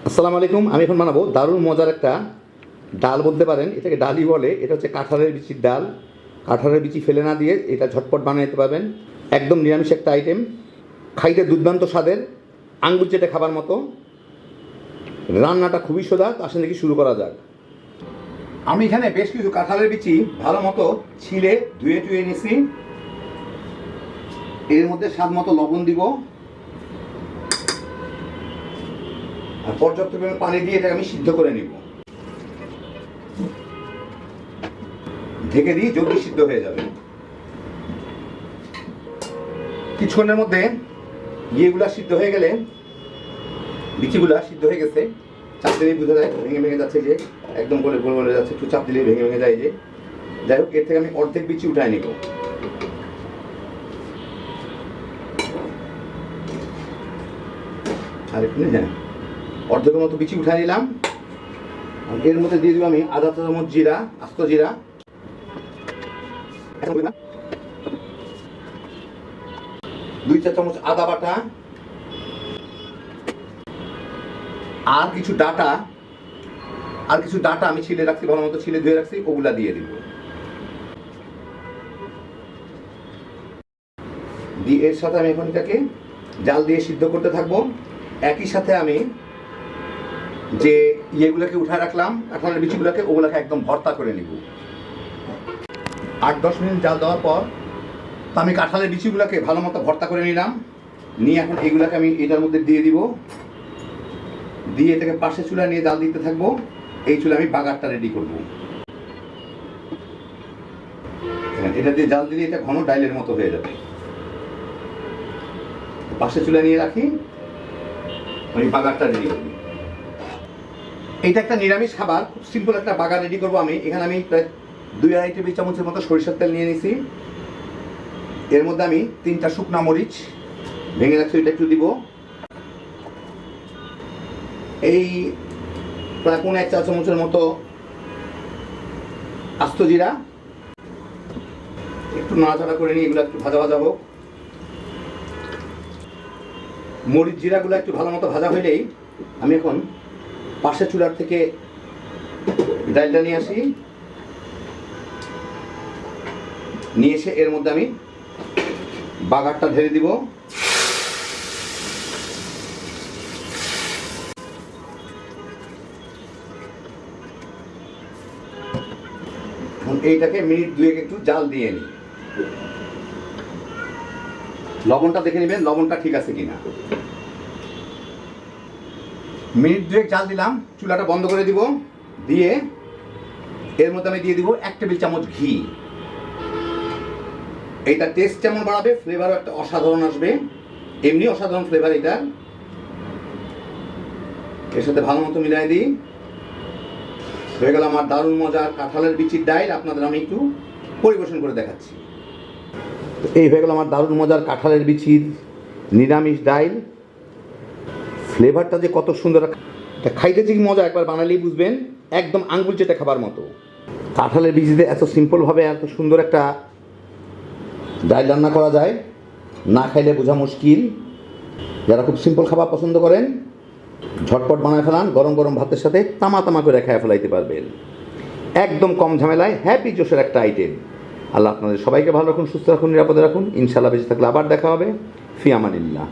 আসসালামু আলাইকুম। আমি এখন বানাবো দারুণ মজার একটা ডাল বলতে পারেন, এটাকে ডালই বলে। এটা হচ্ছে কাঁঠালের বিচির ডাল। কাঁঠালের বিচি ফেলে না দিয়ে এটা ঝটপট বানিয়ে নিতে পারবেন। একদম নিরামিষ একটা আইটেম, খাইতে দুর্দান্ত স্বাদের, আঙ্গুর চেটে খাবার মতো। রান্নাটা খুবই সোজা, আসেন দেখি শুরু করা যাক। আমি এখানে বেশ কিছু কাঁঠালের বিচি ভালো মতো ছিলে ধুয়ে টুয়ে নিছি। এর মধ্যে স্বাদ মতো লবণ দিব আর পর্যাপ্ত পরিমাণ পানি দিয়ে এটাকে আমি সিদ্ধ করে নিব। ঢেকে দিই, জলদি সিদ্ধ হয়ে যাবে। কিছুক্ষণের মধ্যে ইয়েগুলা সিদ্ধ হয়ে গেলে, বিচিগুলা সিদ্ধ হয়ে গেছে, চাপ দিলেই বোঝা যায় ভেঙে ভেঙে যাচ্ছে, যে একদম করে গোল গোল যাচ্ছে, একটু চাপ দিলেই ভেঙে ভেঙে যায়। যে যাই হোক, এর থেকে আমি অর্ধেক বিচি উঠায় নিব। আর একটু হ্যাঁ, অর্ধেকের মতো বিচি উঠায় নিলাম। এর মধ্যে দিয়ে দিব আমি আধা চা চামচ জিরা, আস্ত জিরা, 2 চা চামচ আদা বাটা, আর কিছু ডাটা আমি ছিলে রাখছি, ভালো মতো ছিলে ধুয়ে রাখছি, ওগুলা দিয়ে দিব। দিয়ে এর সাথে আমি এখন এটাকে জাল দিয়ে সিদ্ধ করতে থাকবো। একই সাথে আমি যে ইয়েগুলোকে উঠায় রাখলাম, কাঁঠালের বিচিগুলোকে, ওগুলোকে একদম ভর্তা করে নিব। 8-10 মিনিট জাল দেওয়ার পর আমি কাঁঠালের বিচিগুলোকে ভালো মতো ভর্তা করে নিলাম। নিয়ে এখন এইগুলোকে আমি এটার মধ্যে দিয়ে দিব। দিয়ে এটাকে পাশে চুলা নিয়ে জাল দিতে থাকবো। এই চুলা আমি বাগারটা রেডি করব। এটা দিয়ে জাল দিলে এটা ঘন ডাইলের মতো হয়ে যাবে। পাশে চুলা নিয়ে রাখি, আমি বাগারটা রেডি করব। এইটা একটা নিরামিষ খাবার, খুব সিম্পল একটা বাগার রেডি করব আমি। এখানে আমি প্রায় 2-2.5 টেবিল চামচের মতো সরিষার তেল নিয়ে নিছি। এর মধ্যে আমি 3টা শুকনা মরিচ ভেঙে রাখছি, এটা একটু দিব। এই প্রায় 1 চা চামচের মতো আস্ত জিরা, একটু নাড়াচাড়া করে নিই, এগুলো একটু ভাজা ভাজা হোক। মরিচ জিরাগুলো একটু ভালো মতো ভাজা হইলেই আমি এখন পাশের চুলার থেকে ডালটা নিয়ে আসি। নিয়ে এসে এর মধ্যে আমি বাগারটা ঢেলে দিব। এইটাকে মিনিট 2 একটু জাল দিয়ে নিই। লবণটা দেখে নেবেন, লবণটা ঠিক আছে কিনা। মিনিট 2 জাল দিলাম, চুলাটা বন্ধ করে দিব। দিয়ে এর মধ্যে আমি দিয়ে দিব 1 টেবিল চামচ ঘি। এইটা টেস্ট যেমন বাড়াবে, ফ্লেভারও একটা অসাধারণ আসবে। এমনি অসাধারণ ফ্লেভার এটা। এর সাথে ভালো মতো মিলাই দিই। হয়ে গেল আমার দারুণ মজার কাঁঠালের বিচির ডাল। আপনাদের আমি একটু পরিবেশন করে দেখাচ্ছি। এই হয়ে গেল আমার দারুণ মজার কাঁঠালের বিচির নিরামিষ ডাল। ফ্লেভারটা যে কত সুন্দর, এটা খাইতে যে মজা, একবার বানালেই বুঝবেন। একদম আঙ্গুল চেটে খাবার মতো। কাঁঠালের বিচিতে এত সিম্পলভাবে এত সুন্দর একটা ডাল রান্না করা যায়, না খাইলে বোঝা মুশকিল। যারা খুব সিম্পল খাবার পছন্দ করেন, ঝটপট বানায় ফেলান, গরম গরম ভাতের সাথে তামা তামা করে খেয়ে ফেলাইতে পারবেন। একদম কম ঝামেলায় হ্যাপি জোশের একটা আইটেম। আল্লাহ আপনাদের সবাইকে ভালো রাখুন, সুস্থ রাখুন, নিরাপদে রাখুন। ইনশাআল্লাহ বেঁচে থাকলে আবার দেখা হবে। ফি আমানিল্লাহ।